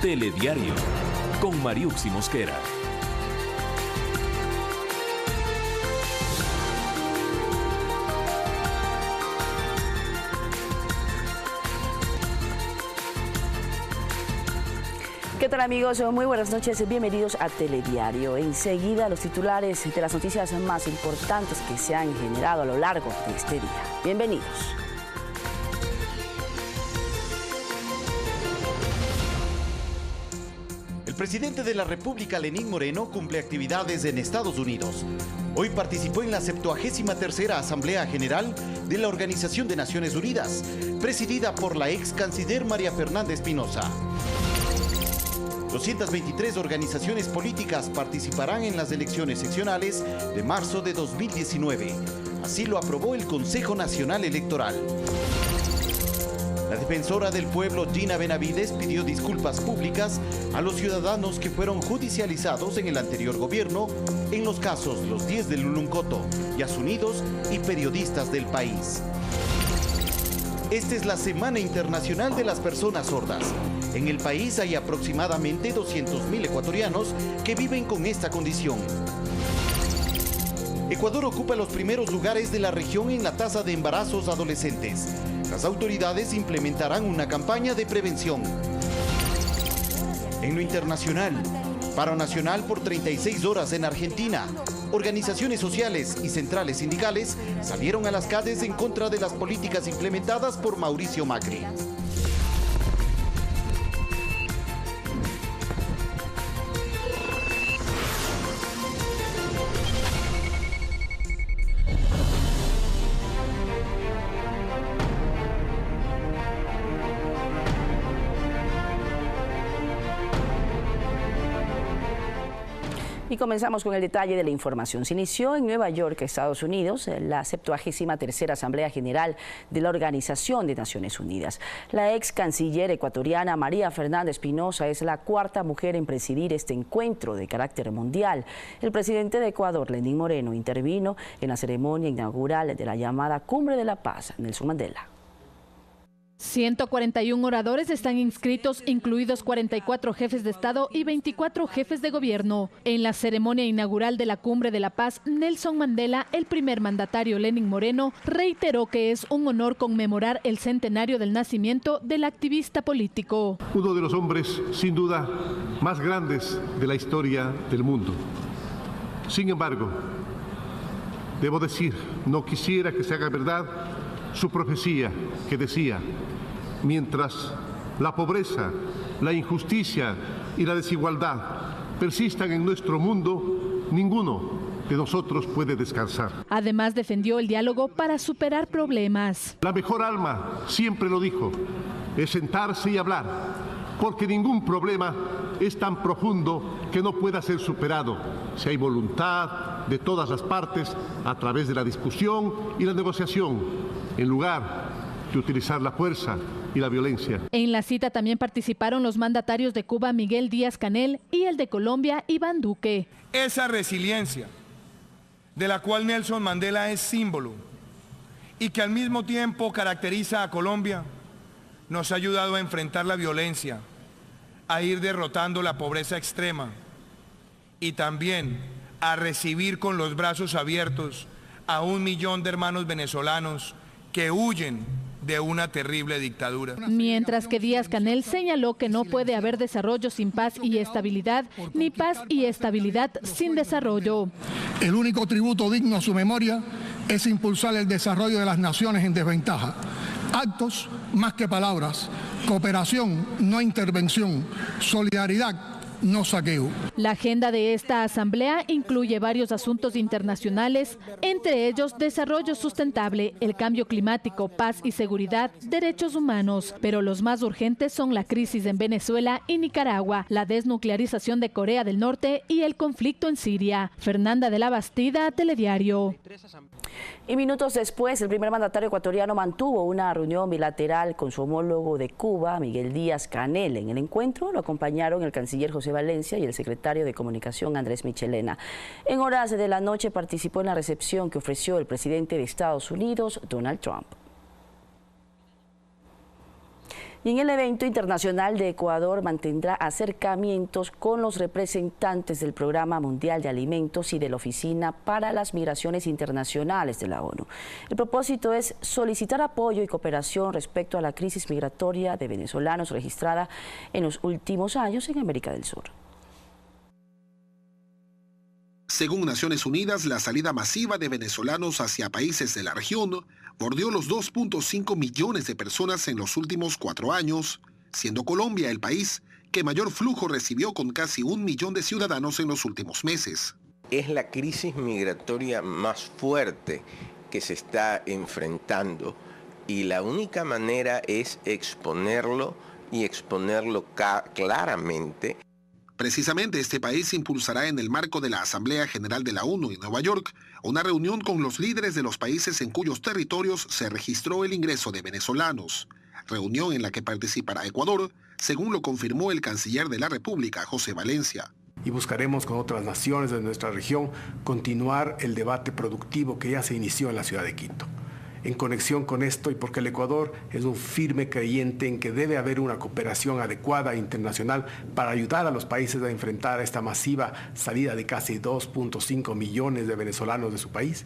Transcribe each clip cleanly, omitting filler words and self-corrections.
Telediario, con Mariuxi Mosquera. ¿Qué tal, amigos? Muy buenas noches, bienvenidos a Telediario. Enseguida los titulares de las noticias más importantes que se han generado a lo largo de este día. Bienvenidos. El presidente de la República, Lenín Moreno, cumple actividades en Estados Unidos. Hoy participó en la 73ª Asamblea General de la Organización de Naciones Unidas, presidida por la ex canciller María Fernanda Espinosa. 223 organizaciones políticas participarán en las elecciones seccionales de marzo de 2019. Así lo aprobó el Consejo Nacional Electoral. La defensora del pueblo, Gina Benavides, pidió disculpas públicas a los ciudadanos que fueron judicializados en el anterior gobierno en los casos Los 10 de Luluncoto, Yasunidos y periodistas del país. Esta es la Semana Internacional de las Personas Sordas. En el país hay aproximadamente 200.000 ecuatorianos que viven con esta condición. Ecuador ocupa los primeros lugares de la región en la tasa de embarazos adolescentes. Las autoridades implementarán una campaña de prevención. En lo internacional, paro nacional por 36 horas en Argentina. Organizaciones sociales y centrales sindicales salieron a las calles en contra de las políticas implementadas por Mauricio Macri. Y comenzamos con el detalle de la información. Se inició en Nueva York, Estados Unidos, la 73ª Asamblea General de la Organización de Naciones Unidas. La ex canciller ecuatoriana María Fernanda Espinosa es la cuarta mujer en presidir este encuentro de carácter mundial. El presidente de Ecuador, Lenín Moreno, intervino en la ceremonia inaugural de la llamada Cumbre de la Paz, Nelson Mandela. 141 oradores están inscritos, incluidos 44 jefes de Estado y 24 jefes de gobierno. En la ceremonia inaugural de la Cumbre de la Paz, Nelson Mandela, el primer mandatario Lenín Moreno, reiteró que es un honor conmemorar el centenario del nacimiento del activista político. Uno de los hombres, sin duda, más grandes de la historia del mundo. Sin embargo, debo decir, no quisiera que se haga verdad su profecía que decía: mientras la pobreza, la injusticia y la desigualdad persistan en nuestro mundo, ninguno de nosotros puede descansar. Además, defendió el diálogo para superar problemas. La mejor alma, siempre lo dijo, es sentarse y hablar, porque ningún problema es tan profundo que no pueda ser superado si hay voluntad de todas las partes a través de la discusión y la negociación, en lugar de utilizar la fuerza y la violencia. En la cita también participaron los mandatarios de Cuba, Miguel Díaz-Canel, y el de Colombia, Iván Duque. Esa resiliencia de la cual Nelson Mandela es símbolo y que al mismo tiempo caracteriza a Colombia, nos ha ayudado a enfrentar la violencia, a ir derrotando la pobreza extrema y también a recibir con los brazos abiertos a 1 millón de hermanos venezolanos que huyen de una terrible dictadura. Mientras que Díaz-Canel señaló que no puede haber desarrollo sin paz y estabilidad, ni paz y estabilidad sin desarrollo. El único tributo digno a su memoria es impulsar el desarrollo de las naciones en desventaja. Actos más que palabras, cooperación, no intervención, solidaridad, no saqueo. La agenda de esta asamblea incluye varios asuntos internacionales, entre ellos desarrollo sustentable, el cambio climático, paz y seguridad, derechos humanos. Pero los más urgentes son la crisis en Venezuela y Nicaragua, la desnuclearización de Corea del Norte y el conflicto en Siria. Fernanda de la Bastida, Telediario. Y minutos después, el primer mandatario ecuatoriano mantuvo una reunión bilateral con su homólogo de Cuba, Miguel Díaz-Canel. En el encuentro lo acompañaron el canciller José Valencia y el secretario de Comunicación Andrés Michelena. En horas de la noche participó en la recepción que ofreció el presidente de Estados Unidos, Donald Trump. Y en el evento internacional de Ecuador mantendrá acercamientos con los representantes del Programa Mundial de Alimentos y de la Oficina para las Migraciones Internacionales de la ONU. El propósito es solicitar apoyo y cooperación respecto a la crisis migratoria de venezolanos registrada en los últimos años en América del Sur. Según Naciones Unidas, la salida masiva de venezolanos hacia países de la región bordeó los 2.5 millones de personas en los últimos 4 años, siendo Colombia el país que mayor flujo recibió con casi 1 millón de ciudadanos en los últimos meses. Es la crisis migratoria más fuerte que se está enfrentando y la única manera es exponerlo y exponerlo claramente. Precisamente este país impulsará en el marco de la Asamblea General de la ONU en Nueva York una reunión con los líderes de los países en cuyos territorios se registró el ingreso de venezolanos. Reunión en la que participará Ecuador, según lo confirmó el canciller de la República, José Valencia. Y buscaremos con otras naciones de nuestra región continuar el debate productivo que ya se inició en la ciudad de Quito. En conexión con esto y porque el Ecuador es un firme creyente en que debe haber una cooperación adecuada e internacional para ayudar a los países a enfrentar esta masiva salida de casi 2.5 millones de venezolanos de su país.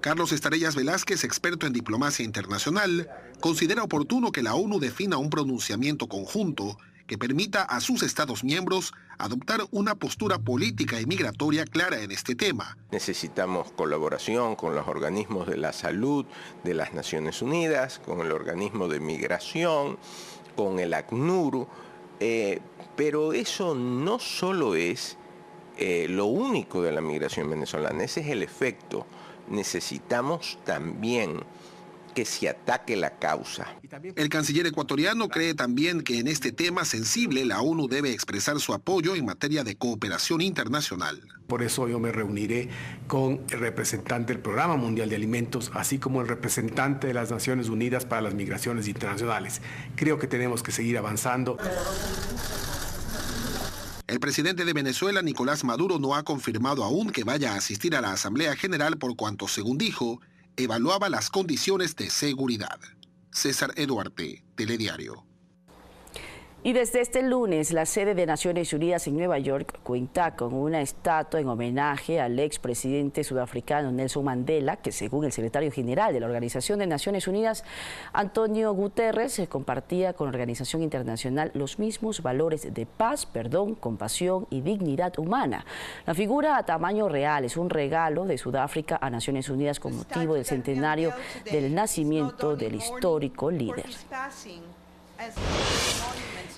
Carlos Estarellas Velázquez, experto en diplomacia internacional, considera oportuno que la ONU defina un pronunciamiento conjunto que permita a sus Estados miembros adoptar una postura política y migratoria clara en este tema. Necesitamos colaboración con los organismos de la salud de las Naciones Unidas, con el organismo de migración, con el ACNUR, pero eso no solo es lo único de la migración venezolana, ese es el efecto. Necesitamos también que se ataque la causa. El canciller ecuatoriano cree también que en este tema sensible la ONU debe expresar su apoyo en materia de cooperación internacional. Por eso yo me reuniré con el representante del Programa Mundial de Alimentos, así como el representante de las Naciones Unidas para las Migraciones Internacionales. Creo que tenemos que seguir avanzando. El presidente de Venezuela, Nicolás Maduro, no ha confirmado aún que vaya a asistir a la Asamblea General por cuanto, según dijo, evaluaba las condiciones de seguridad. César Eduarte, Telediario. Y desde este lunes, la sede de Naciones Unidas en Nueva York cuenta con una estatua en homenaje al expresidente sudafricano Nelson Mandela, que según el secretario general de la Organización de Naciones Unidas, Antonio Guterres, compartía con la organización internacional los mismos valores de paz, perdón, compasión y dignidad humana. La figura a tamaño real es un regalo de Sudáfrica a Naciones Unidas con motivo del centenario del nacimiento del histórico líder.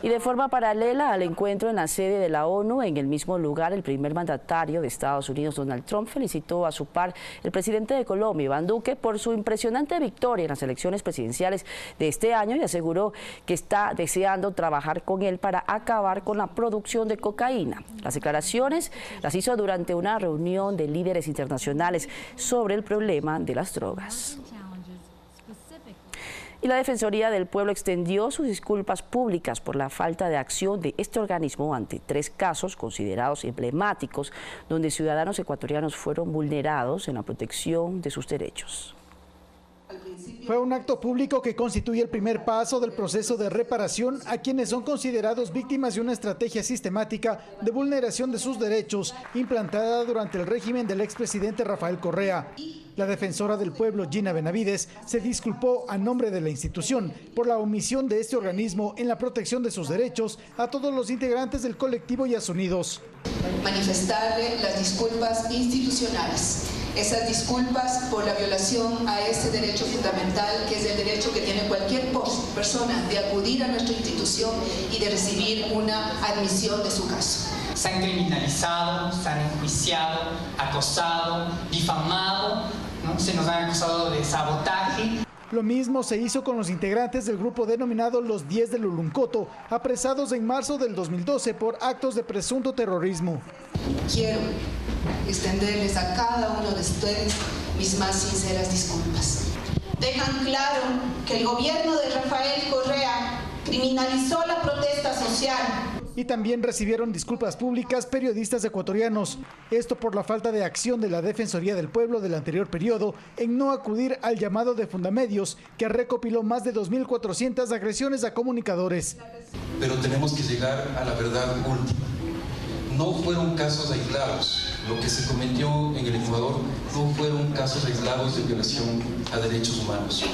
Y de forma paralela al encuentro en la sede de la ONU, en el mismo lugar, el primer mandatario de Estados Unidos, Donald Trump, felicitó a su par, el presidente de Colombia, Iván Duque, por su impresionante victoria en las elecciones presidenciales de este año y aseguró que está deseando trabajar con él para acabar con la producción de cocaína. Las declaraciones las hizo durante una reunión de líderes internacionales sobre el problema de las drogas. Y la Defensoría del Pueblo extendió sus disculpas públicas por la falta de acción de este organismo ante 3 casos considerados emblemáticos donde ciudadanos ecuatorianos fueron vulnerados en la protección de sus derechos. Fue un acto público que constituye el primer paso del proceso de reparación a quienes son considerados víctimas de una estrategia sistemática de vulneración de sus derechos implantada durante el régimen del expresidente Rafael Correa. La defensora del pueblo, Gina Benavides, se disculpó a nombre de la institución por la omisión de este organismo en la protección de sus derechos a todos los integrantes del colectivo Yasunidos. Manifestarle las disculpas institucionales, esas disculpas por la violación a este derecho fundamental, que es el derecho que tiene cualquier persona de acudir a nuestra institución y de recibir una admisión de su caso. Se han criminalizado, se han enjuiciado, acosado, difamado, ¿no? Se nos han acusado de sabotaje. Lo mismo se hizo con los integrantes del grupo denominado Los 10 del Uluncoto, apresados en marzo del 2012 por actos de presunto terrorismo. Quiero extenderles a cada uno de ustedes mis más sinceras disculpas. Dejan claro que el gobierno de Rafael Correa criminalizó la protesta social, y también recibieron disculpas públicas periodistas ecuatorianos. Esto por la falta de acción de la Defensoría del Pueblo del anterior periodo en no acudir al llamado de Fundamedios, que recopiló más de 2.400 agresiones a comunicadores. Pero tenemos que llegar a la verdad última. No fueron casos aislados. Lo que se cometió en el Ecuador no fueron casos aislados de violación a derechos humanos.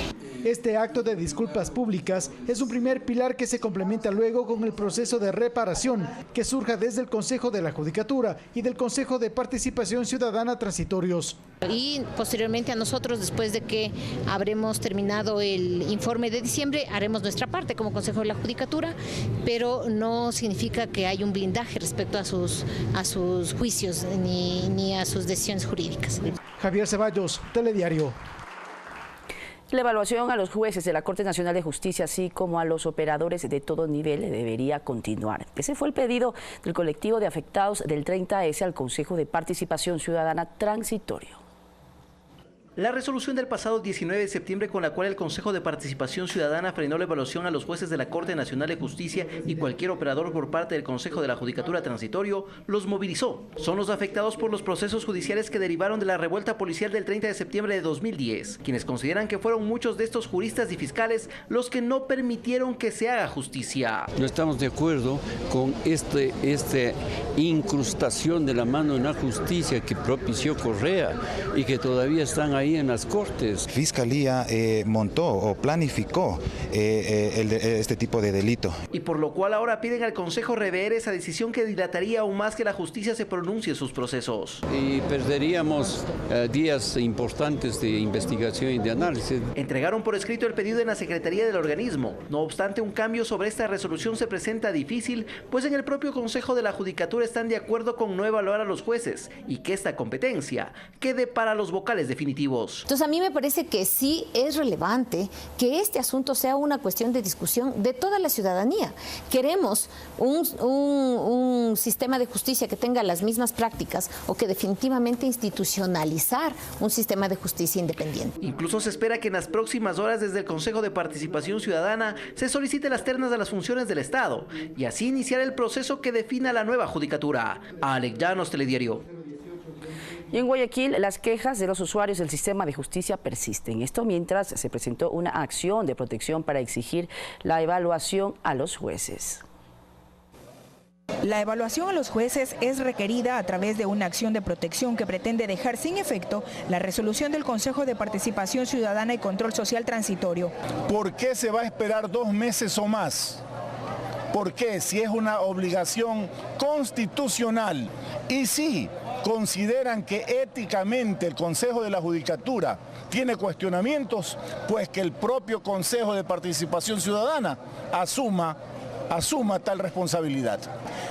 Este acto de disculpas públicas es un primer pilar que se complementa luego con el proceso de reparación que surja desde el Consejo de la Judicatura y del Consejo de Participación Ciudadana transitorios. Y posteriormente a nosotros, después de que habremos terminado el informe de diciembre, haremos nuestra parte como Consejo de la Judicatura, pero no significa que hay un blindaje respecto a sus juicios ni a sus decisiones jurídicas. Javier Ceballos, Telediario. La evaluación a los jueces de la Corte Nacional de Justicia, así como a los operadores de todo nivel, debería continuar. Ese fue el pedido del colectivo de afectados del 30S al Consejo de Participación Ciudadana Transitorio. La resolución del pasado 19 de septiembre con la cual el Consejo de Participación Ciudadana frenó la evaluación a los jueces de la Corte Nacional de Justicia y cualquier operador por parte del Consejo de la Judicatura Transitorio los movilizó. Son los afectados por los procesos judiciales que derivaron de la revuelta policial del 30 de septiembre de 2010, quienes consideran que fueron muchos de estos juristas y fiscales los que no permitieron que se haga justicia. No estamos de acuerdo con esta incrustación de la mano en la justicia que propició Correa y que todavía están ahí en las Cortes. Fiscalía montó o planificó este tipo de delito. Y por lo cual ahora piden al Consejo rever esa decisión que dilataría aún más que la justicia se pronuncie en sus procesos. Y perderíamos días importantes de investigación y de análisis. Entregaron por escrito el pedido en la Secretaría del organismo. No obstante, un cambio sobre esta resolución se presenta difícil, pues en el propio Consejo de la Judicatura están de acuerdo con no evaluar a los jueces y que esta competencia quede para los vocales definitivos. Entonces a mí me parece que sí es relevante que este asunto sea una cuestión de discusión de toda la ciudadanía. Queremos un sistema de justicia que tenga las mismas prácticas o que definitivamente institucionalizar un sistema de justicia independiente. Incluso se espera que en las próximas horas desde el Consejo de Participación Ciudadana se solicite las ternas de las funciones del Estado y así iniciar el proceso que defina la nueva judicatura. Alex Llanos, Telediario. Y en Guayaquil, las quejas de los usuarios del sistema de justicia persisten. Esto mientras se presentó una acción de protección para exigir la evaluación a los jueces. La evaluación a los jueces es requerida a través de una acción de protección que pretende dejar sin efecto la resolución del Consejo de Participación Ciudadana y Control Social Transitorio. ¿Por qué se va a esperar 2 meses o más? ¿Por qué? Si es una obligación constitucional y si consideran que éticamente el Consejo de la Judicatura tiene cuestionamientos, pues que el propio Consejo de Participación Ciudadana asuma tal responsabilidad.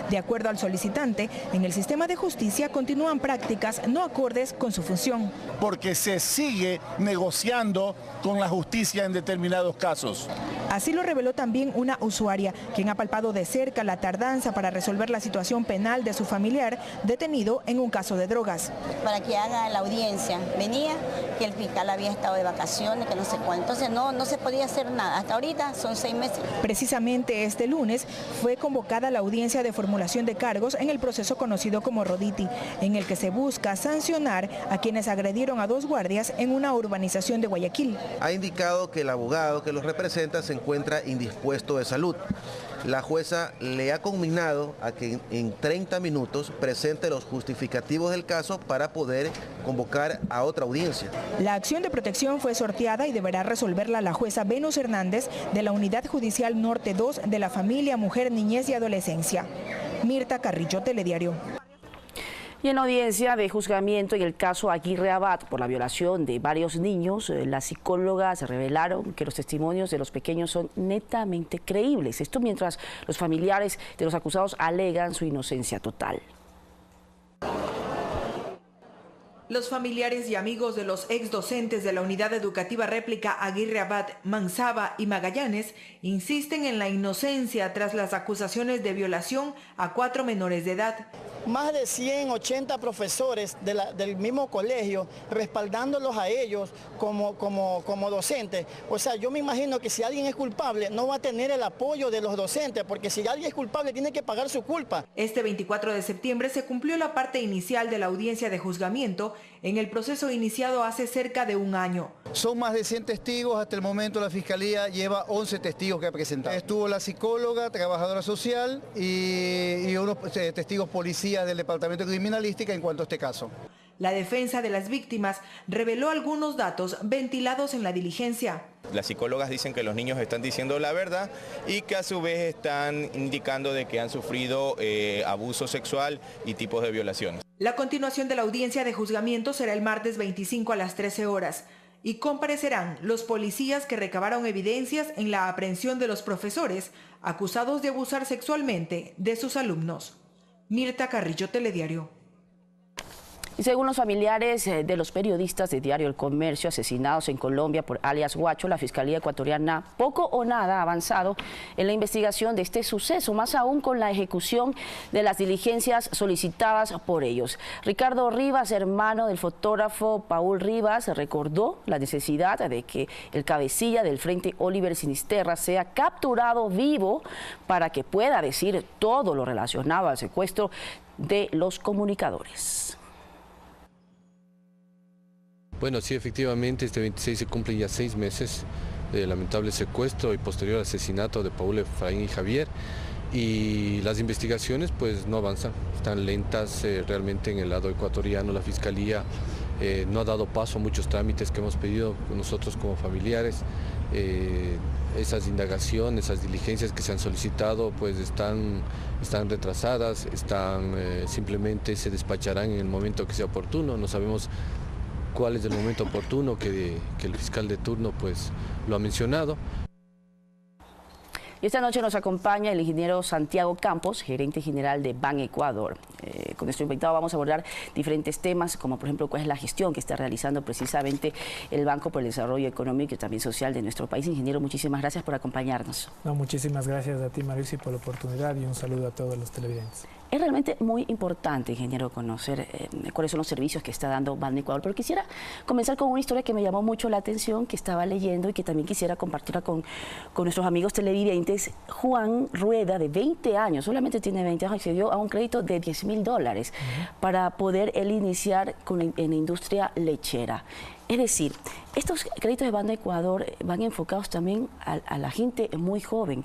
De acuerdo al solicitante, en el sistema de justicia continúan prácticas no acordes con su función. Porque se sigue negociando con la justicia en determinados casos. Así lo reveló también una usuaria, quien ha palpado de cerca la tardanza para resolver la situación penal de su familiar detenido en un caso de drogas. Para que haga la audiencia, venía que el fiscal había estado de vacaciones, que no sé cuánto, entonces no se podía hacer nada. Hasta ahorita son 6 meses. Precisamente este lunes fue convocada la audiencia de formulación de cargos en el proceso conocido como Roditi, en el que se busca sancionar a quienes agredieron a 2 guardias en una urbanización de Guayaquil. Ha indicado que el abogado que los representa se encuentra indispuesto de salud. La jueza le ha conminado a que en 30 minutos presente los justificativos del caso para poder convocar a otra audiencia. La acción de protección fue sorteada y deberá resolverla la jueza Venus Hernández de la Unidad Judicial Norte 2 de la Familia, Mujer, Niñez y Adolescencia. Mirta Carrillo, Telediario. Y en audiencia de juzgamiento en el caso Aguirre Abad por la violación de varios niños, las psicólogas revelaron que los testimonios de los pequeños son netamente creíbles. Esto mientras los familiares de los acusados alegan su inocencia total. Los familiares y amigos de los ex docentes de la unidad educativa réplica Aguirre Abad, Manzaba y Magallanes insisten en la inocencia tras las acusaciones de violación a 4 menores de edad. más de 180 profesores del mismo colegio respaldándolos a ellos como docentes. O sea, yo me imagino que si alguien es culpable no va a tener el apoyo de los docentes, porque si alguien es culpable tiene que pagar su culpa. Este 24 de septiembre se cumplió la parte inicial de la audiencia de juzgamiento en el proceso iniciado hace cerca de un año. Son más de 100 testigos, hasta el momento la Fiscalía lleva 11 testigos que ha presentado. Estuvo la psicóloga, trabajadora social y unos testigos policías del Departamento de Criminalística en cuanto a este caso. La defensa de las víctimas reveló algunos datos ventilados en la diligencia. Las psicólogas dicen que los niños están diciendo la verdad y que a su vez están indicando de que han sufrido abuso sexual y tipos de violaciones. La continuación de la audiencia de juzgamiento será el martes 25 a las 13 horas y comparecerán los policías que recabaron evidencias en la aprehensión de los profesores acusados de abusar sexualmente de sus alumnos. Mirta Carrillo, Telediario. Y según los familiares de los periodistas de Diario El Comercio asesinados en Colombia por alias Guacho, la Fiscalía ecuatoriana poco o nada ha avanzado en la investigación de este suceso, más aún con la ejecución de las diligencias solicitadas por ellos. Ricardo Rivas, hermano del fotógrafo Paul Rivas, recordó la necesidad de que el cabecilla del Frente Oliver Sinisterra sea capturado vivo para que pueda decir todo lo relacionado al secuestro de los comunicadores. Bueno, sí, efectivamente, este 26 se cumplen ya 6 meses de lamentable secuestro y posterior asesinato de Paul Efraín y Javier, y las investigaciones pues no avanzan, están lentas realmente en el lado ecuatoriano. La Fiscalía no ha dado paso a muchos trámites que hemos pedido nosotros como familiares. Esas indagaciones, esas diligencias que se han solicitado pues están retrasadas, simplemente se despacharán en el momento que sea oportuno. No sabemos cuál es el momento oportuno que el fiscal de turno pues lo ha mencionado. Y esta noche nos acompaña el ingeniero Santiago Campos, gerente general de Banecuador. Con nuestro invitado vamos a abordar diferentes temas, como por ejemplo cuál es la gestión que está realizando precisamente el Banco por el Desarrollo Económico y también Social de nuestro país. Ingeniero, muchísimas gracias por acompañarnos. No, muchísimas gracias a ti, Mauricio, por la oportunidad, y un saludo a todos los televidentes. Es realmente muy importante, ingeniero, conocer cuáles son los servicios que está dando Banecuador, pero quisiera comenzar con una historia que me llamó mucho la atención, que estaba leyendo y que también quisiera compartirla con nuestros amigos televidentes. Juan Rueda, de 20 años, solamente tiene 20 años, accedió a un crédito de $10.000 para poder él iniciar en la industria lechera. Es decir, estos créditos de Banecuador van enfocados también a la gente muy joven.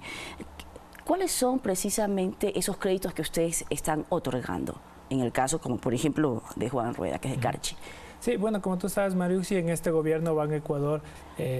¿Cuáles son precisamente esos créditos que ustedes están otorgando? En el caso, como por ejemplo, de Juan Rueda, que es de Carchi. Sí, bueno, como tú sabes, Mariuxi, en este gobierno Banecuador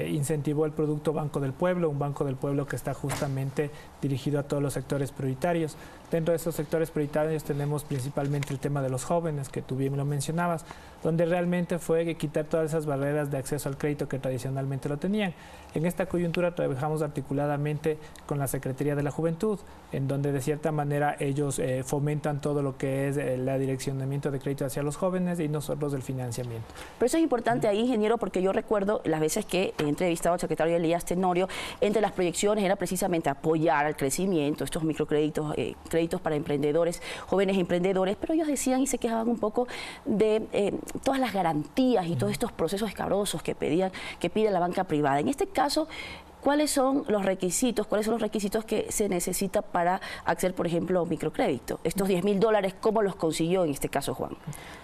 incentivó el producto Banco del Pueblo, un Banco del Pueblo que está justamente dirigido a todos los sectores prioritarios. Dentro de esos sectores prioritarios tenemos principalmente el tema de los jóvenes, que tú bien lo mencionabas, donde realmente fue quitar todas esas barreras de acceso al crédito que tradicionalmente lo tenían. En esta coyuntura trabajamos articuladamente con la Secretaría de la Juventud, en donde de cierta manera ellos fomentan todo lo que es el direccionamiento de crédito hacia los jóvenes y nosotros el financiamiento. Pero eso es importante ahí, ingeniero, porque yo recuerdo las veces que he entrevistado al secretario Elías Tenorio, entre las proyecciones era precisamente apoyar al crecimiento, estos microcréditos, créditos para emprendedores, jóvenes emprendedores, pero ellos decían y se quejaban un poco de todas las garantías y todos estos procesos escabrosos que pide la banca privada. En este caso, ¿cuáles son los requisitos que se necesita para acceder, por ejemplo, a un microcrédito? Estos $10.000, ¿cómo los consiguió en este caso, Juan?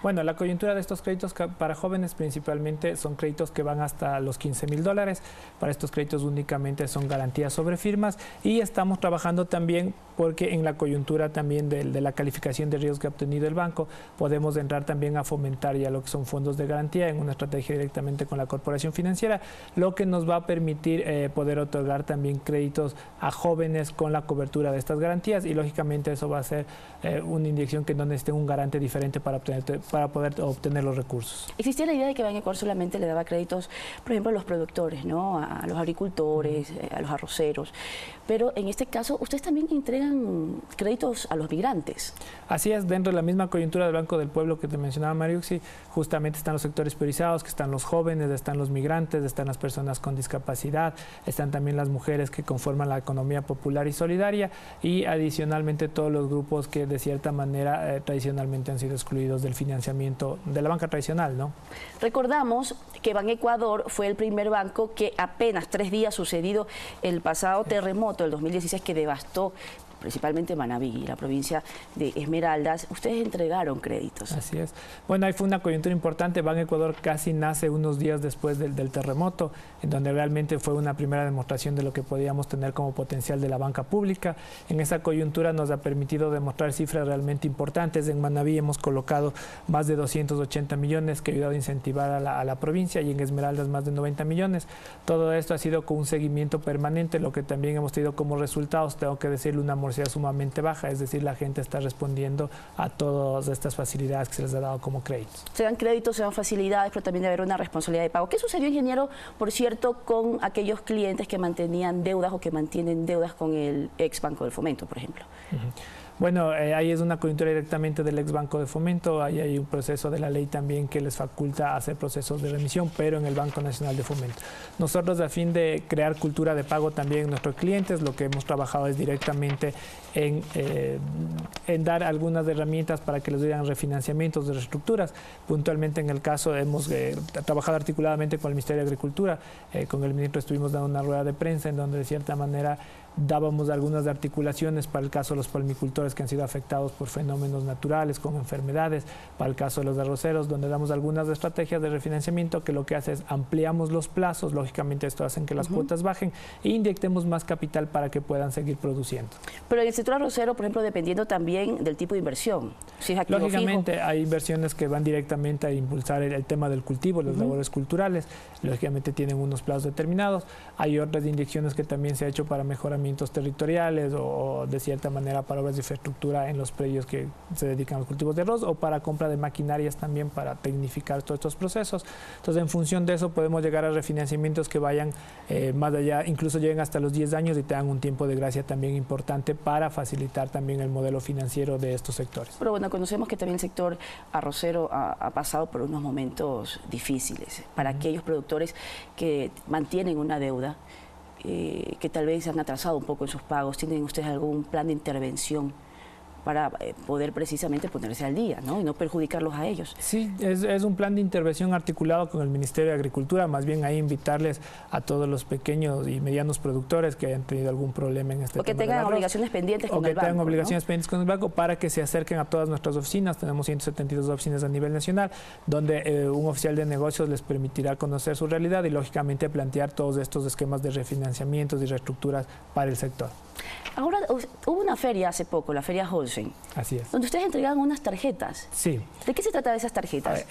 Bueno, la coyuntura de estos créditos para jóvenes principalmente son créditos que van hasta los $15.000. Para estos créditos únicamente son garantías sobre firmas, y estamos trabajando también porque en la coyuntura también de la calificación de riesgo que ha obtenido el banco, podemos entrar también a fomentar ya lo que son fondos de garantía en una estrategia directamente con la corporación financiera, lo que nos va a permitir poder otorgar también créditos a jóvenes con la cobertura de estas garantías, y lógicamente eso va a ser una inyección que no necesite un garante diferente para poder obtener los recursos. Existía la idea de que Banecuador solamente le daba créditos, por ejemplo, a los productores, ¿no? A los agricultores, a los arroceros, pero en este caso ustedes también entregan créditos a los migrantes. Así es, dentro de la misma coyuntura del Banco del Pueblo que te mencionaba, Mariuxi, justamente están los sectores priorizados, que están los jóvenes, están los migrantes, están las personas con discapacidad, están también las mujeres que conforman la economía popular y solidaria, y adicionalmente todos los grupos que de cierta manera tradicionalmente han sido excluidos del financiamiento de la banca tradicional, ¿no? Recordamos que Banecuador fue el primer banco que apenas 3 días sucedido el pasado terremoto del 2016 que devastó principalmente Manabí y la provincia de Esmeraldas, ustedes entregaron créditos. Así es. Bueno, ahí fue una coyuntura importante. Banecuador casi nace unos días después del terremoto, en donde realmente fue una primera demostración de lo que podíamos tener como potencial de la banca pública. En esa coyuntura nos ha permitido demostrar cifras realmente importantes. En Manabí hemos colocado más de 280 millones que ha ayudado a incentivar a la provincia, y en Esmeraldas más de 90 millones. Todo esto ha sido con un seguimiento permanente, lo que también hemos tenido como resultados, tengo que decirle, una morosidad sumamente baja, es decir, la gente está respondiendo a todas estas facilidades que se les ha dado como créditos. Se dan créditos, se dan facilidades, pero también debe haber una responsabilidad de pago. ¿Qué sucedió, ingeniero, por cierto, con aquellos clientes que mantenían deudas o que mantienen deudas con el ex Banco del Fomento, por ejemplo? Bueno, ahí es una coyuntura directamente del ex Banco de Fomento, ahí hay un proceso de la ley también que les faculta hacer procesos de remisión, pero en el Banco Nacional de Fomento. Nosotros, a fin de crear cultura de pago también en nuestros clientes, lo que hemos trabajado es directamente en dar algunas herramientas para que les dieran refinanciamientos de reestructuras. Puntualmente en el caso hemos trabajado articuladamente con el Ministerio de Agricultura, con el ministro estuvimos dando una rueda de prensa en donde de cierta manera dábamos algunas articulaciones para el caso de los palmicultores que han sido afectados por fenómenos naturales, con enfermedades, para el caso de los arroceros, donde damos algunas estrategias de refinanciamiento que lo que hace es ampliamos los plazos, lógicamente esto hace que las cuotas bajen e inyectemos más capital para que puedan seguir produciendo. Pero en el sector arrocero, por ejemplo, dependiendo también del tipo de inversión, si es activo lógicamente fijo. Hay inversiones que van directamente a impulsar el tema del cultivo, las labores culturales, lógicamente tienen unos plazos determinados, hay otras inyecciones que también se ha hecho para mejoramientos territoriales o de cierta manera para obras de infraestructura en los predios que se dedican a los cultivos de arroz, o para compra de maquinarias también para tecnificar todos estos procesos. Entonces, en función de eso podemos llegar a refinanciamientos que vayan más allá, incluso lleguen hasta los 10 años y tengan un tiempo de gracia también importante para facilitar también el modelo financiero de estos sectores. Pero bueno, conocemos que también el sector arrocero ha pasado por unos momentos difíciles para aquellos productores que mantienen una deuda, que tal vez se han atrasado un poco en sus pagos. ¿Tienen ustedes algún plan de intervención para poder precisamente ponerse al día, ¿no? Y no perjudicarlos a ellos? Sí, es un plan de intervención articulado con el Ministerio de Agricultura, más bien ahí invitarles a todos los pequeños y medianos productores que hayan tenido algún problema en este tema. O que tengan obligaciones pendientes con el banco. O que tengan obligaciones pendientes con el banco, para que se acerquen a todas nuestras oficinas. Tenemos 172 oficinas a nivel nacional, donde un oficial de negocios les permitirá conocer su realidad y lógicamente plantear todos estos esquemas de refinanciamientos y reestructuras para el sector. Ahora, hubo una feria hace poco, la Feria Holcim. Así es. Donde ustedes entregaban unas tarjetas. Sí. ¿De qué se trata de esas tarjetas?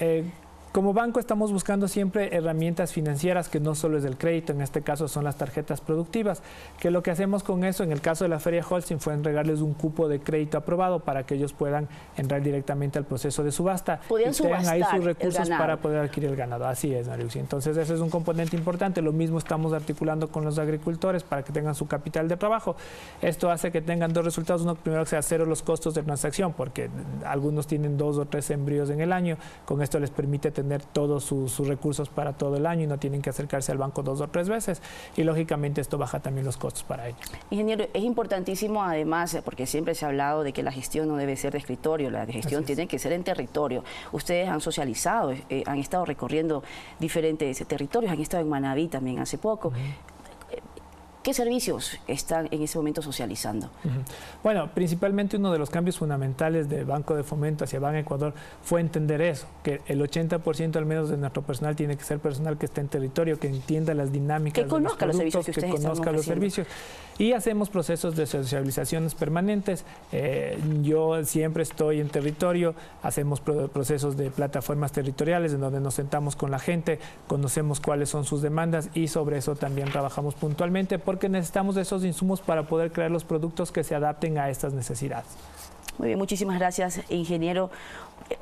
Como banco estamos buscando siempre herramientas financieras que no solo es el crédito, en este caso son las tarjetas productivas, que lo que hacemos con eso, en el caso de la Feria Holcim, fue entregarles un cupo de crédito aprobado para que ellos puedan entrar directamente al proceso de subasta y tengan ahí sus recursos para poder adquirir el ganado. Así es, Mariuxi. Entonces ese es un componente importante. Lo mismo estamos articulando con los agricultores para que tengan su capital de trabajo. Esto hace que tengan dos resultados. Uno, primero, que sea cero los costos de transacción, porque algunos tienen 2 o 3 embrios en el año. Con esto les permite tener todos sus recursos para todo el año y no tienen que acercarse al banco 2 o 3 veces, y lógicamente esto baja también los costos para ellos. Ingeniero, es importantísimo además, porque siempre se ha hablado de que la gestión no debe ser de escritorio, la gestión tiene que ser en territorio. Ustedes han socializado, han estado recorriendo diferentes territorios, han estado en Manabí también hace poco. ¿Qué servicios están en ese momento socializando? Bueno, principalmente uno de los cambios fundamentales del Banco de Fomento hacia Banecuador fue entender eso, que el 80% al menos de nuestro personal tiene que ser personal que esté en territorio, que entienda las dinámicas, que conozca los servicios que ustedes están ofreciendo. Conozca los servicios. Y hacemos procesos de socializaciones permanentes. Yo siempre estoy en territorio, hacemos procesos de plataformas territoriales en donde nos sentamos con la gente, conocemos cuáles son sus demandas y sobre eso también trabajamos puntualmente, porque necesitamos de esos insumos para poder crear los productos que se adapten a estas necesidades. Muy bien, muchísimas gracias, ingeniero.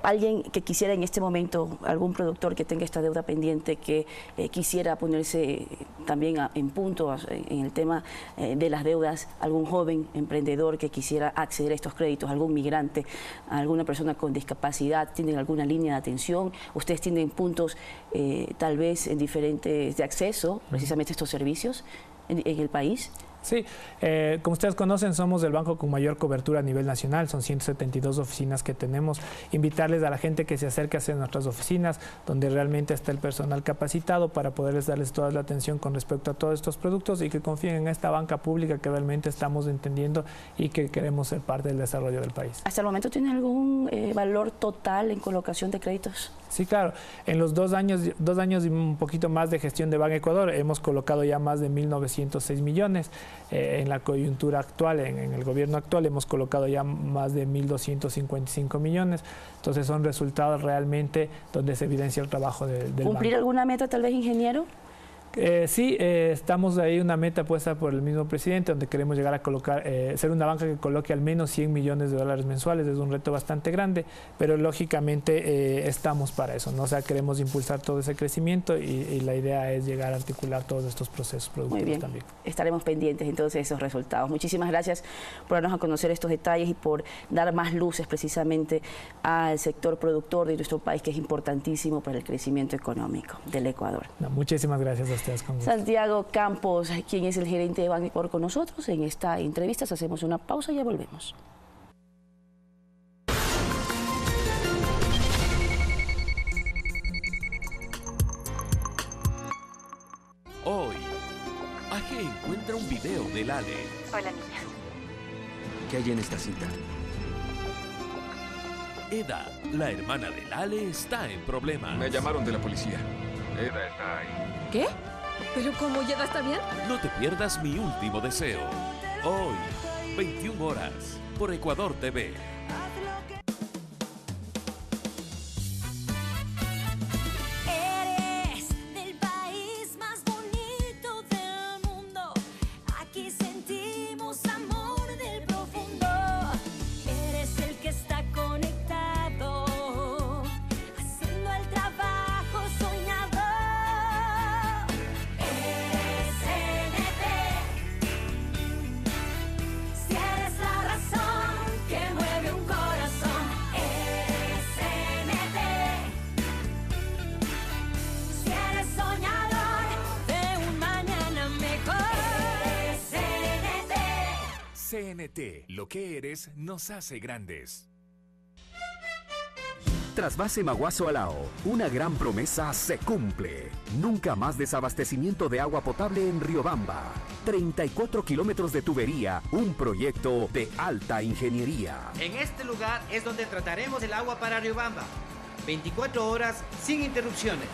Alguien que quisiera en este momento, algún productor que tenga esta deuda pendiente, que quisiera ponerse también en punto en el tema de las deudas, algún joven emprendedor que quisiera acceder a estos créditos, algún migrante, alguna persona con discapacidad, ¿tienen alguna línea de atención? ¿Ustedes tienen puntos tal vez en diferentes de acceso precisamente a estos servicios? en el país? Sí, como ustedes conocen, somos el banco con mayor cobertura a nivel nacional, son 172 oficinas que tenemos. Invitarles a la gente que se acerque hacia nuestras oficinas, donde realmente está el personal capacitado para poderles darles toda la atención con respecto a todos estos productos y que confíen en esta banca pública que realmente estamos entendiendo y que queremos ser parte del desarrollo del país. ¿Hasta el momento tiene algún valor total en colocación de créditos? Sí, claro. En los 2 años y un poquito más de gestión de Banecuador hemos colocado ya más de 1.906 millones. En la coyuntura actual, en el gobierno actual, hemos colocado ya más de 1.255 millones. Entonces son resultados realmente donde se evidencia el trabajo del banco. ¿Cumplir alguna meta tal vez, ingeniero? Sí, estamos ahí una meta puesta por el mismo presidente donde queremos llegar a colocar, ser una banca que coloque al menos 100 millones de dólares mensuales. Es un reto bastante grande, pero lógicamente estamos para eso, ¿no? O sea, queremos impulsar todo ese crecimiento y la idea es llegar a articular todos estos procesos productivos. Muy bien. También. Estaremos pendientes entonces de esos resultados. Muchísimas gracias por darnos a conocer estos detalles y por dar más luces precisamente al sector productor de nuestro país, que es importantísimo para el crecimiento económico del Ecuador. No, muchísimas gracias a ustedes. Santiago Campos, quien es el gerente de Banecuador, con nosotros en esta entrevista. Hacemos una pausa y ya volvemos. Hoy, Aje encuentra un video de Lale. Hola, niña. ¿Qué hay en esta cinta? Eda, la hermana de Lale, está en problemas. Me llamaron de la policía. Eda está ahí. ¿Qué? ¿Pero cómo? ¿Ya está bien? No te pierdas Mi Último Deseo. Hoy, 21 horas, por Ecuador TV. Eres del país más bonito del mundo. Aquí sentimos amor del profundo. Eres el que está conectado, haciendo el trabajo soñado. Si eres la razón que mueve un corazón, SNT. Si eres soñador de un mañana mejor, CNT, lo que eres nos hace grandes. Trasvase Maguazo-Alao, una gran promesa se cumple. Nunca más desabastecimiento de agua potable en Riobamba. 34 kilómetros de tubería, un proyecto de alta ingeniería. En este lugar es donde trataremos el agua para Riobamba. 24 horas sin interrupciones.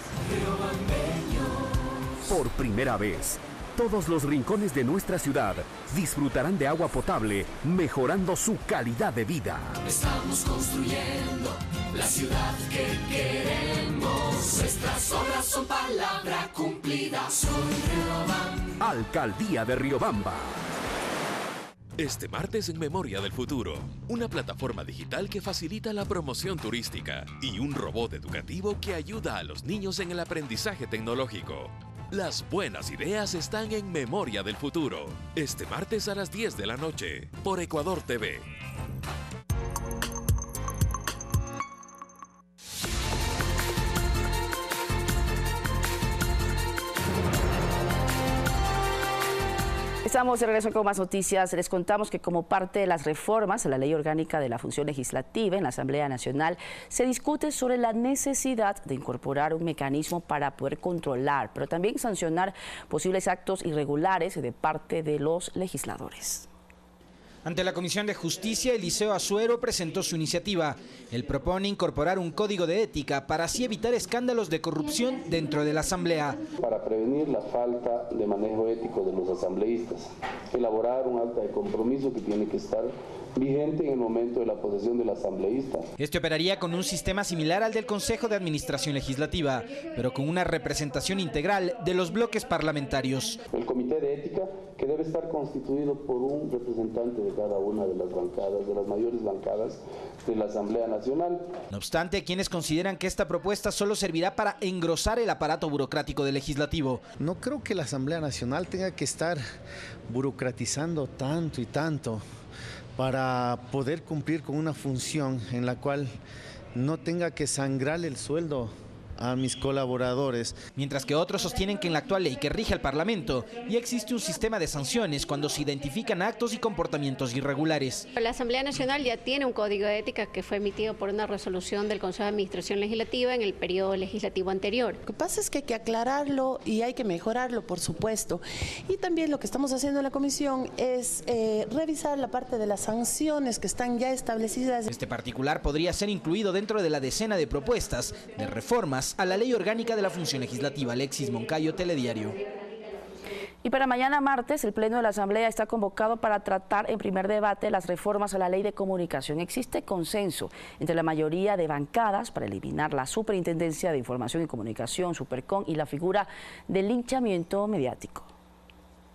Por primera vez, todos los rincones de nuestra ciudad disfrutarán de agua potable, mejorando su calidad de vida. Estamos construyendo la ciudad que queremos. Nuestras obras son palabra cumplida. Soy Riobamba. Alcaldía de Riobamba. Este martes en Memoria del Futuro, una plataforma digital que facilita la promoción turística y un robot educativo que ayuda a los niños en el aprendizaje tecnológico. Las buenas ideas están en Memoria del Futuro, este martes a las 10 de la noche, por Ecuador TV. Estamos de regreso con más noticias. Les contamos que como parte de las reformas a la Ley Orgánica de la Función Legislativa en la Asamblea Nacional, se discute sobre la necesidad de incorporar un mecanismo para poder controlar, pero también sancionar posibles actos irregulares de parte de los legisladores. Ante la Comisión de Justicia, Eliseo Azuero presentó su iniciativa. Él propone incorporar un código de ética para así evitar escándalos de corrupción dentro de la Asamblea. Para prevenir la falta de manejo ético de los asambleístas, elaborar un acta de compromiso que tiene que estar vigente en el momento de la posesión del asambleísta. Este operaría con un sistema similar al del Consejo de Administración Legislativa, pero con una representación integral de los bloques parlamentarios. El Comité de Ética, que debe estar constituido por un representante de cada una de las bancadas, de las mayores bancadas de la Asamblea Nacional. No obstante, hay quienes consideran que esta propuesta solo servirá para engrosar el aparato burocrático del Legislativo. No creo que la Asamblea Nacional tenga que estar burocratizando tanto y tanto para poder cumplir con una función en la cual no tenga que sangrar el sueldo a mis colaboradores. Mientras que otros sostienen que en la actual ley que rige al Parlamento ya existe un sistema de sanciones cuando se identifican actos y comportamientos irregulares. La Asamblea Nacional ya tiene un código de ética que fue emitido por una resolución del Consejo de Administración Legislativa en el periodo legislativo anterior. Lo que pasa es que hay que aclararlo y hay que mejorarlo, por supuesto. Y también lo que estamos haciendo en la comisión es revisar la parte de las sanciones que están ya establecidas. Este particular podría ser incluido dentro de la decena de propuestas de reformas a la Ley Orgánica de la Función Legislativa. Alexis Moncayo, Telediario. Y para mañana martes, el Pleno de la Asamblea está convocado para tratar en primer debate las reformas a la Ley de Comunicación. Existe consenso entre la mayoría de bancadas para eliminar la Superintendencia de Información y Comunicación, Supercom, y la figura del linchamiento mediático.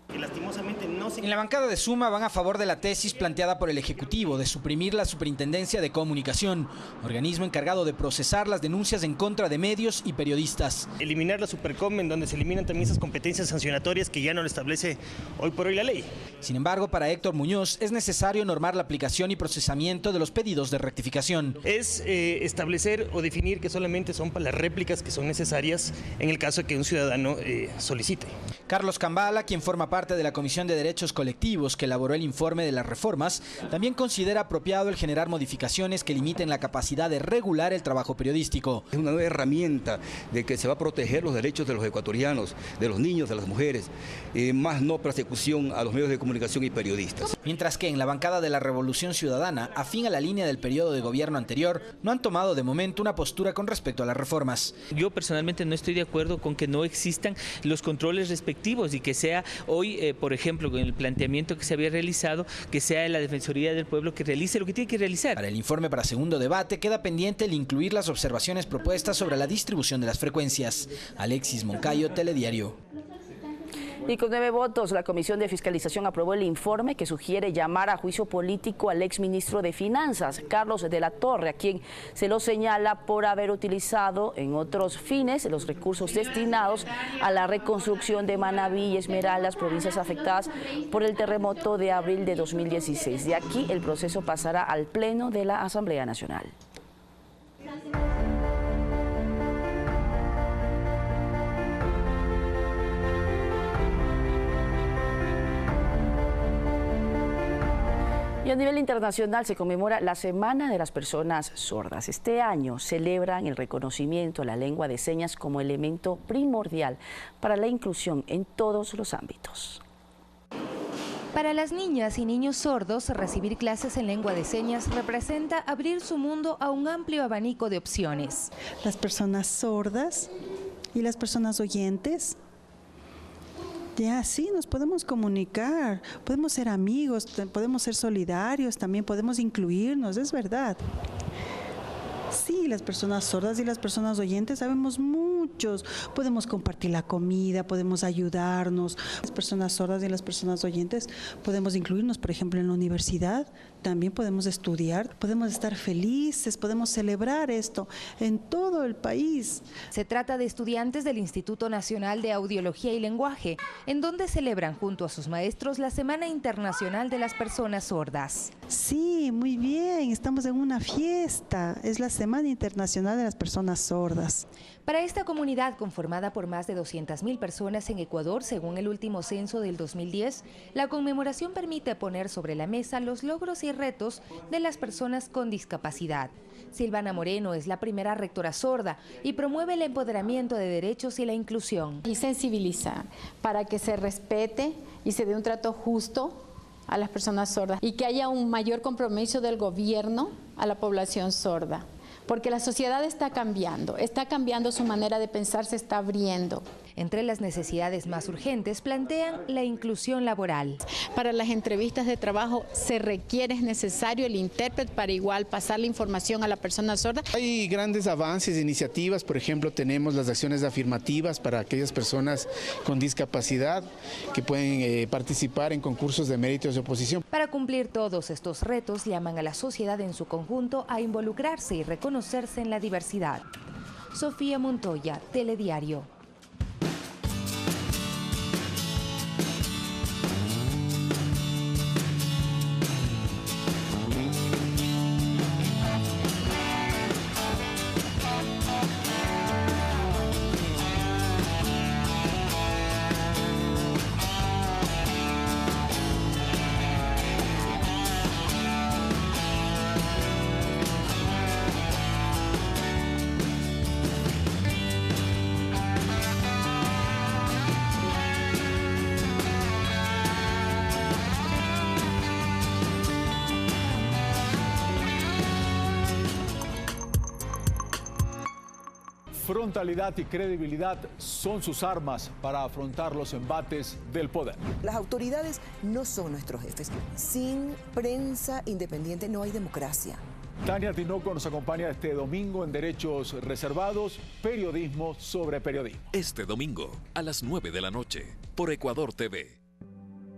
Que lastimosamente no se... En la bancada de Suma van a favor de la tesis planteada por el Ejecutivo de suprimir la Superintendencia de Comunicación, organismo encargado de procesar las denuncias en contra de medios y periodistas. Eliminar la Supercom, en donde se eliminan también esas competencias sancionatorias que ya no lo establece hoy por hoy la ley. Sin embargo, para Héctor Muñoz es necesario normar la aplicación y procesamiento de los pedidos de rectificación. Es establecer o definir que solamente son para las réplicas que son necesarias en el caso de que un ciudadano solicite. Carlos Cambala, quien forma parte de la Comisión de Derechos Colectivos que elaboró el informe de las reformas, también considera apropiado el generar modificaciones que limiten la capacidad de regular el trabajo periodístico. Es una nueva herramienta de que se va a proteger los derechos de los ecuatorianos, de los niños, de las mujeres, más no persecución a los medios de comunicación y periodistas. Mientras que en la bancada de la Revolución Ciudadana, afín a la línea del periodo de gobierno anterior, no han tomado de momento una postura con respecto a las reformas. Yo personalmente no estoy de acuerdo con que no existan los controles respectivos y que sea hoy, por ejemplo, con el planteamiento que se había realizado, que sea la Defensoría del Pueblo que realice lo que tiene que realizar. Para el informe para segundo debate queda pendiente el incluir las observaciones propuestas sobre la distribución de las frecuencias. Alexis Moncayo, Telediario. Y con 9 votos, la Comisión de Fiscalización aprobó el informe que sugiere llamar a juicio político al exministro de Finanzas, Carlos de la Torre, a quien se lo señala por haber utilizado en otros fines los recursos destinados a la reconstrucción de Manabí y Esmeraldas, provincias afectadas por el terremoto de abril de 2016. De aquí, el proceso pasará al Pleno de la Asamblea Nacional. Y a nivel internacional se conmemora la Semana de las Personas Sordas. Este año celebran el reconocimiento a la lengua de señas como elemento primordial para la inclusión en todos los ámbitos. Para las niñas y niños sordos, recibir clases en lengua de señas representa abrir su mundo a un amplio abanico de opciones. Las personas sordas y las personas oyentes, ya sí, nos podemos comunicar, podemos ser amigos, podemos ser solidarios, también podemos incluirnos, es verdad. Sí, las personas sordas y las personas oyentes sabemos muchos, podemos compartir la comida, podemos ayudarnos. Las personas sordas y las personas oyentes podemos incluirnos, por ejemplo, en la universidad, también podemos estudiar, podemos estar felices, podemos celebrar esto en todo el país. Se trata de estudiantes del Instituto Nacional de Audiología y Lenguaje, en donde celebran junto a sus maestros la Semana Internacional de las Personas Sordas. Sí, muy bien, estamos en una fiesta, es la Semana Internacional de las Personas Sordas. Para esta comunidad, conformada por más de 200.000 personas en Ecuador, según el último censo del 2010, la conmemoración permite poner sobre la mesa los logros y retos de las personas con discapacidad. Silvana Moreno es la primera rectora sorda y promueve el empoderamiento de derechos y la inclusión. Y sensibilizar para que se respete y se dé un trato justo a las personas sordas y que haya un mayor compromiso del gobierno a la población sorda. Porque la sociedad está cambiando su manera de pensar, se está abriendo. Entre las necesidades más urgentes plantean la inclusión laboral. Para las entrevistas de trabajo se requiere, es necesario el intérprete para igual pasar la información a la persona sorda. Hay grandes avances, iniciativas, por ejemplo tenemos las acciones afirmativas para aquellas personas con discapacidad que pueden participar en concursos de méritos de oposición. Para cumplir todos estos retos llaman a la sociedad en su conjunto a involucrarse y reconocerse en la diversidad. Sofía Montoya, Telediario. frontalidad y credibilidad son sus armas para afrontar los embates del poder. Las autoridades no son nuestros jefes. Sin prensa independiente no hay democracia. Tania Tinoco nos acompaña este domingo en Derechos Reservados, periodismo sobre periodismo. Este domingo a las 9 de la noche por Ecuador TV.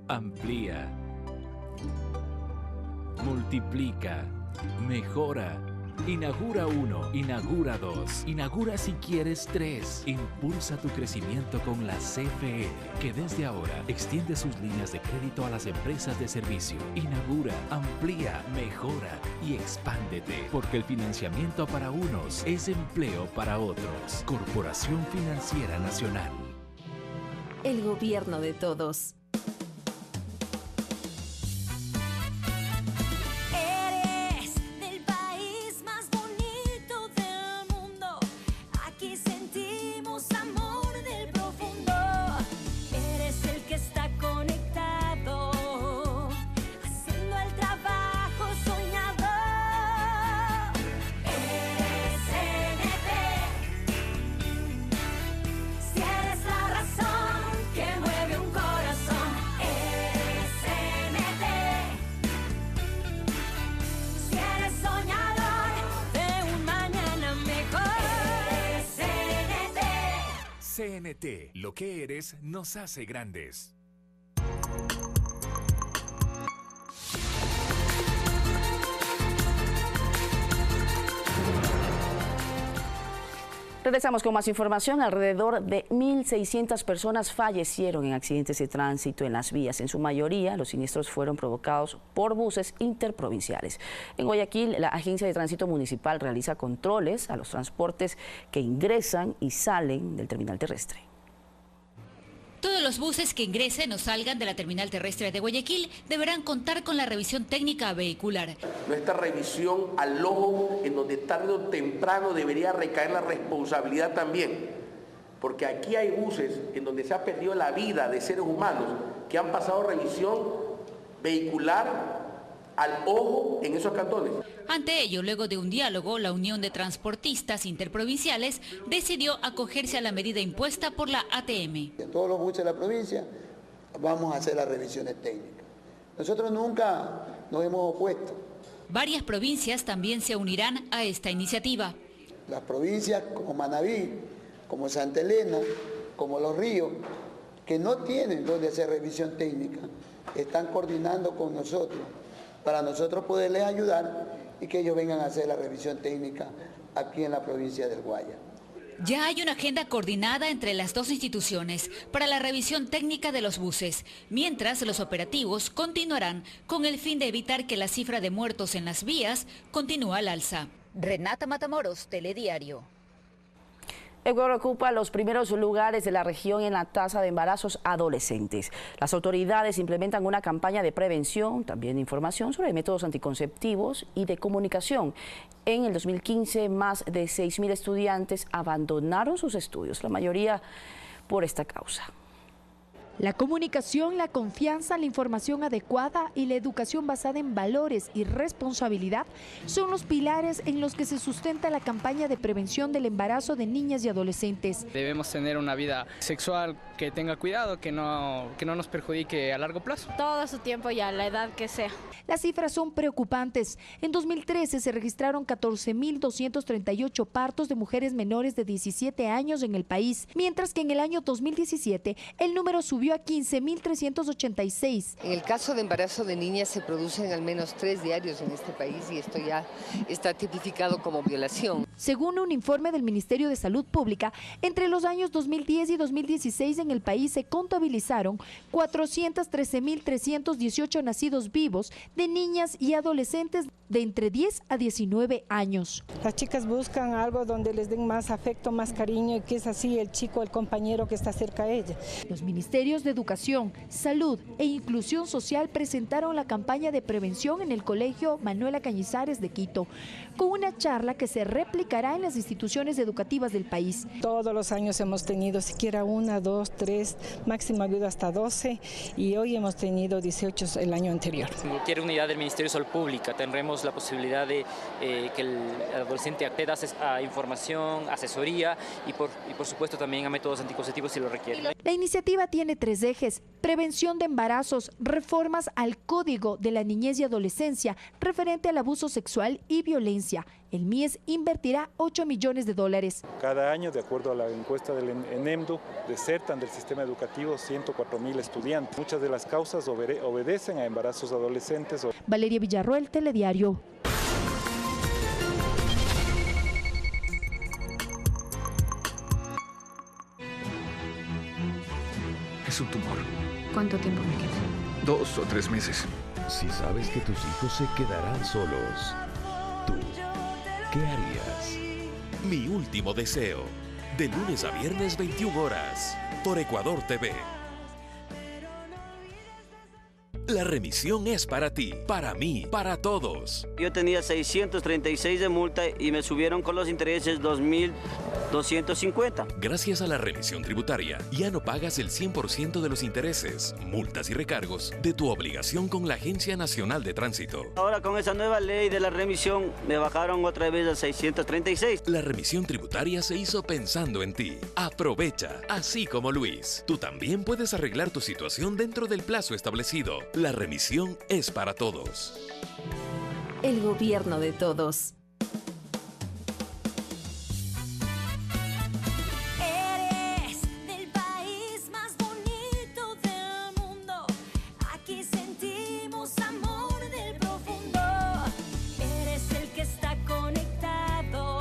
Amplía, multiplica, mejora. Inaugura 1, inaugura 2, inaugura si quieres 3. Impulsa tu crecimiento con la CFE, que desde ahora extiende sus líneas de crédito a las empresas de servicio. Inaugura, amplía, mejora y expándete, porque el financiamiento para unos es empleo para otros. Corporación Financiera Nacional. El gobierno de todos. CNT, lo que eres nos hace grandes. Regresamos con más información. Alrededor de 1.600 personas fallecieron en accidentes de tránsito en las vías. En su mayoría, los siniestros fueron provocados por buses interprovinciales. En Guayaquil, la Agencia de Tránsito Municipal realiza controles a los transportes que ingresan y salen del terminal terrestre. Todos los buses que ingresen o salgan de la terminal terrestre de Guayaquil deberán contar con la revisión técnica vehicular. Nuestra revisión al ojo, en donde tarde o temprano debería recaer la responsabilidad también, porque aquí hay buses en donde se ha perdido la vida de seres humanos que han pasado revisión vehicular al ojo en esos cantones. Ante ello, luego de un diálogo, la Unión de Transportistas Interprovinciales decidió acogerse a la medida impuesta por la ATM. En todos los buses de la provincia vamos a hacer las revisiones técnicas. Nosotros nunca nos hemos opuesto. Varias provincias también se unirán a esta iniciativa. Las provincias como Manabí, como Santa Elena, como Los Ríos, que no tienen donde hacer revisión técnica, están coordinando con nosotros para nosotros poderles ayudar y que ellos vengan a hacer la revisión técnica aquí en la provincia del Guaya. Ya hay una agenda coordinada entre las dos instituciones para la revisión técnica de los buses, mientras los operativos continuarán con el fin de evitar que la cifra de muertos en las vías continúe al alza. Renata Matamoros, Telediario. Ecuador ocupa los primeros lugares de la región en la tasa de embarazos adolescentes. Las autoridades implementan una campaña de prevención, también de información sobre métodos anticonceptivos y de comunicación. En el 2015, más de 6.000 estudiantes abandonaron sus estudios, la mayoría por esta causa. La comunicación, la confianza, la información adecuada y la educación basada en valores y responsabilidad son los pilares en los que se sustenta la campaña de prevención del embarazo de niñas y adolescentes. Debemos tener una vida sexual que tenga cuidado, que no nos perjudique a largo plazo. Todo su tiempo y a la edad que sea. Las cifras son preocupantes. En 2013 se registraron 14.238 partos de mujeres menores de 17 años en el país, mientras que en el año 2017 el número subió a 15.386. En el caso de embarazo de niñas se producen al menos 3 diarios en este país y esto ya está tipificado como violación. Según un informe del Ministerio de Salud Pública, entre los años 2010 y 2016 en el país se contabilizaron 413.318 nacidos vivos de niñas y adolescentes de entre 10 a 19 años. Las chicas buscan algo donde les den más afecto, más cariño y que es así el chico, el compañero que está cerca a ella. Los ministerios de Educación, Salud e Inclusión Social presentaron la campaña de prevención en el Colegio Manuela Cañizares de Quito, con una charla que se replicó aplicará en las instituciones educativas del país. Todos los años hemos tenido siquiera 1, 2, 3, máximo ha habido hasta 12 y hoy hemos tenido 18 el año anterior. En cualquier unidad del Ministerio de Salud Pública tendremos la posibilidad de que el adolescente acceda a información, asesoría y por supuesto también a métodos anticonceptivos si lo requiere. La iniciativa tiene 3 ejes: prevención de embarazos, reformas al Código de la Niñez y Adolescencia referente al abuso sexual y violencia. El MIES invertirá $8 millones. Cada año, de acuerdo a la encuesta del ENEMDU, desertan del sistema educativo 104.000 estudiantes. Muchas de las causas obedecen a embarazos adolescentes. Valeria Villarroel, Telediario. Es un tumor. ¿Cuánto tiempo me queda? 2 o 3 meses. Si sabes que tus hijos se quedarán solos, ¿tú qué harías? Mi último deseo. De lunes a viernes 21 horas. Por Ecuador TV. La remisión es para ti, para mí, para todos. Yo tenía 636 de multa y me subieron con los intereses 2.250. Gracias a la remisión tributaria, ya no pagas el 100% de los intereses, multas y recargos de tu obligación con la Agencia Nacional de Tránsito. Ahora con esa nueva ley de la remisión me bajaron otra vez a 636. La remisión tributaria se hizo pensando en ti. Aprovecha, así como Luis. Tú también puedes arreglar tu situación dentro del plazo establecido. La remisión es para todos. El gobierno de todos. Eres del país más bonito del mundo. Aquí sentimos amor del profundo. Eres el que está conectado,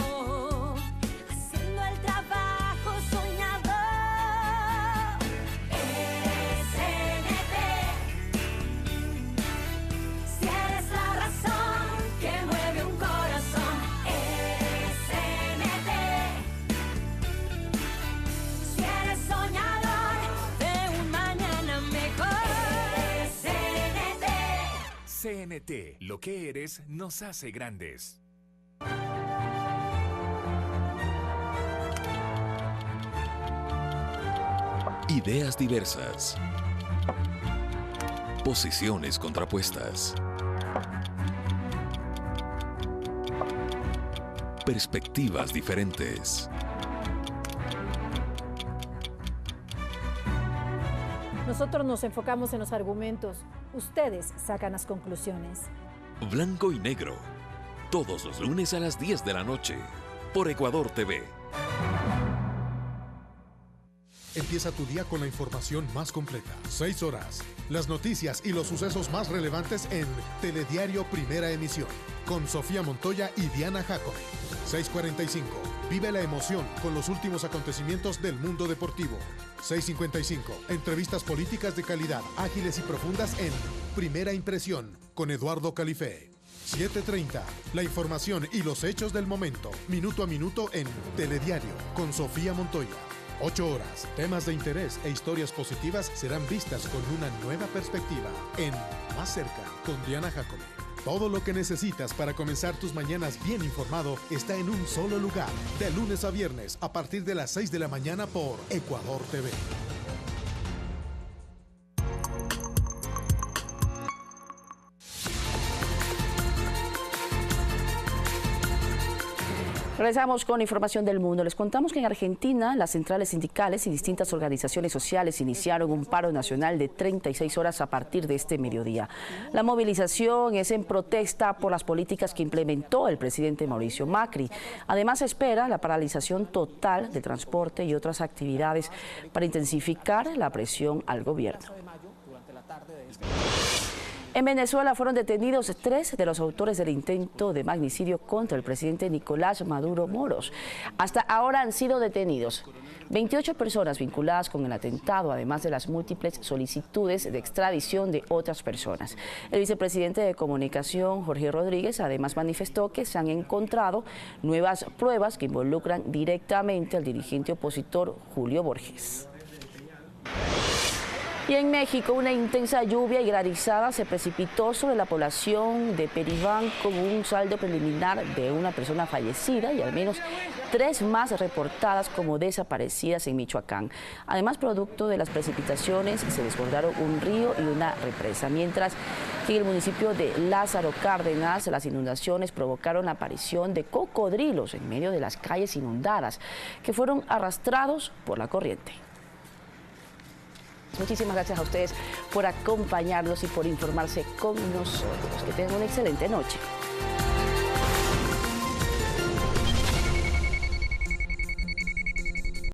haciendo el trabajo soñado. Eres CNT. Si eres la razón que mueve un corazón, eres CNT. Si eres soñador de un mañana mejor, eres CNT. CNT, lo que eres nos hace grandes. Ideas diversas. Posiciones contrapuestas. Perspectivas diferentes. Nosotros nos enfocamos en los argumentos, ustedes sacan las conclusiones. Blanco y negro. Todos los lunes a las 10 de la noche. Por Ecuador TV. Empieza tu día con la información más completa. 6 horas. Las noticias y los sucesos más relevantes en Telediario Primera Emisión. Con Sofía Montoya y Diana Jacome. 6:45. Vive la emoción con los últimos acontecimientos del mundo deportivo. 6:55. Entrevistas políticas de calidad, ágiles y profundas en Primera Impresión con Eduardo Califé. 7:30. La información y los hechos del momento, minuto a minuto en Telediario con Sofía Montoya. 8 horas. Temas de interés e historias positivas serán vistas con una nueva perspectiva en Más Cerca con Diana Jacome. Todo lo que necesitas para comenzar tus mañanas bien informado está en un solo lugar. De lunes a viernes a partir de las 6 de la mañana por Ecuador TV. Regresamos con información del mundo. Les contamos que en Argentina las centrales sindicales y distintas organizaciones sociales iniciaron un paro nacional de 36 horas a partir de este mediodía. La movilización es en protesta por las políticas que implementó el presidente Mauricio Macri. Además, se espera la paralización total de transporte y otras actividades para intensificar la presión al gobierno. En Venezuela fueron detenidos 3 de los autores del intento de magnicidio contra el presidente Nicolás Maduro Moros. Hasta ahora han sido detenidos 28 personas vinculadas con el atentado, además de las múltiples solicitudes de extradición de otras personas. El vicepresidente de Comunicación, Jorge Rodríguez, además manifestó que se han encontrado nuevas pruebas que involucran directamente al dirigente opositor Julio Borges. Y en México, una intensa lluvia y granizada se precipitó sobre la población de Peribán con un saldo preliminar de una persona fallecida y al menos 3 más reportadas como desaparecidas en Michoacán. Además, producto de las precipitaciones, se desbordaron un río y una represa, mientras que en el municipio de Lázaro Cárdenas las inundaciones provocaron la aparición de cocodrilos en medio de las calles inundadas, que fueron arrastrados por la corriente. Muchísimas gracias a ustedes por acompañarnos y por informarse con nosotros. Que tengan una excelente noche.